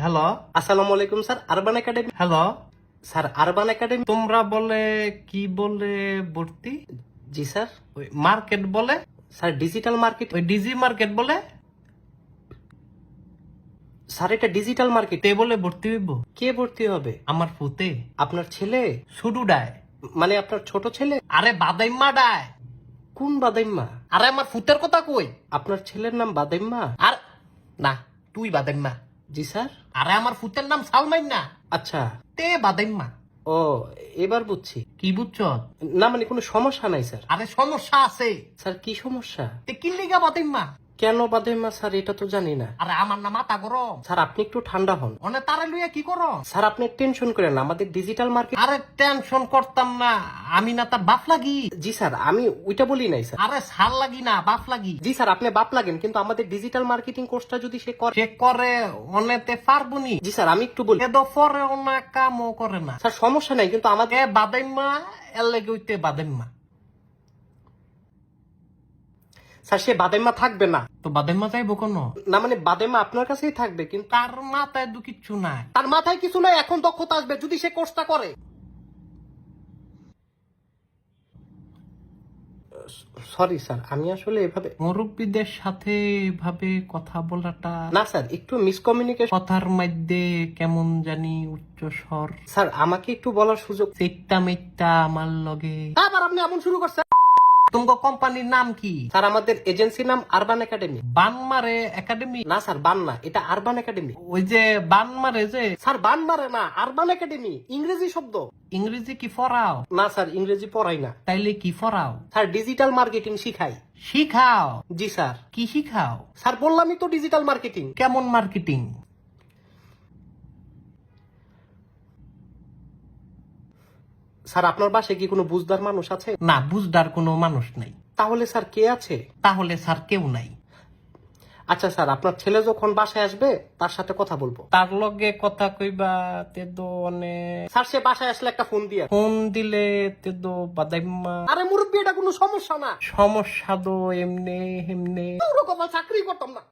Hello, আসসালামু আলাইকুম sir, urban academy. Hello. Sir, urban academy. তোমরা বলে কি বলে ভর্তি? জি স্যার। ওই মার্কেট বলে? Sir, digital market. ওই ডিজি মার্কেট বলে? স্যার, এটা ডিজিটাল মার্কেট। তে বলে ভর্তি হইব? কে ভর্তি হবে? আমার ফুতে। আপনার ছেলে? শুধু ডায়। মানে আপনার ছোট ছেলে? আরে বাদাইম্মা ডায়। কোন বাদাইম্মা? আরে আমার ফুতের কথা কই? আপনার ছেলের নাম বাদাইম্মা? আর না, তুই বাদাইম্মা। জি স্যার। আরে আমার ফুতের নাম সালমাইন না। আচ্ছা। তে বাদাইম্মা। ও, এবার বুঝছি। কি বুঝছ? না মানে কোনো সমস্যা নাই স্যার। আরে সমস্যা আছে। স্যার, কি সমস্যা? তে কি লিগা বাদাইম্মা? কেন বাদাইম্মা স্যার, এটা তো জানি না। আরে আমার না মাথা গরম। স্যার, আপনি একটু ঠান্ডা হন। অনে তারে লইয়া কি করো? স্যার, আপনি টেনশন করেন না, আমাদের ডিজিটাল মার্কেট। আরে টেনশন করতাম না, আমি না তার বাপ লাগি। জি স্যার, আমি ওইটা বলি নাই স্যার। আরে সাল লাগি না, বাপ লাগি। জি স্যার, আপনি বাপ লাগেন, কিন্তু আমাদের ডিজিটাল মার্কেটিং কোর্সটা যদি সে করে। সে করে অনেতে পারবনি। জি স্যার, আমি একটু বলি। এদো পরে না কামও করে না। স্যার, সমস্যা নাই, কিন্তু আমাদের এ বাদাইম্মা এর লেগে হইতে বাদাইম্মা। স্যার, সে বাদাইম্মা থাকবে না। তো বাদাইম্মা যাইব কোন? না মানে বাদাইম্মা আপনার কাছেই থাকবে, কিন্তু তার মাথায় দু কিচ্ছু নাই। তার মাথায় কিছু নাই, এখন দক্ষতা আসবে যদি সে কোর্সটা করে। সরি স্যার, আমি আসলে এভাবে। মুরব্বীদের সাথে এভাবে কথা বলাটা না স্যার, একটু মিসকমিউনিকেশন। কথার মধ্যে কেমন জানি উচ্চ স্বর। স্যার, আমাকে একটু বলার সুযোগ। চেকটা মেকটা আমার লগে। আবার আপনি এমন শুরু করছেন। তোমার কোম্পানির নাম কি? স্যার, আমাদের এজেন্সির নাম আরবান একাডেমি। বানমারে একাডেমি? না স্যার, বান না, এটা আরবান একাডেমি। ওই যে বানমারে যে। স্যার, বান মারে না, আরবান একাডেমি ইংরেজি শব্দ। ইংরেজি কি পড়াও? না স্যার, ইংরেজি পড়াই না। তাইলে কি পড়াও? স্যার, ডিজিটাল মার্কেটিং শিখাই। শিখাও? জি স্যার। কি শিখাও? স্যার, বললামই তো ডিজিটাল মার্কেটিং। কেমন মার্কেটিং? স্যার, আপনার বাসায় কি কোনো বুঝদার মানুষ আছে? না, বুঝদার কোনো মানুষ নাই। তাহলে স্যার কে আছে? তাহলে স্যার কেউ নাই। আচ্ছা স্যার, আপনার ছেলে যখন বাসায় আসবে তার সাথে কথা বলবো। তার লগে কথা কইবা তে দো স্যার, সে বাসায় আসলে একটা ফোন দিয়ে। ফোন দিলে তে দো বাদাইম্মা। আরে মুরব্বী, এটা কোনো সমস্যা না। সমস্যা দো এমনে হেমনে। ওরকম চাকরি করতাম না।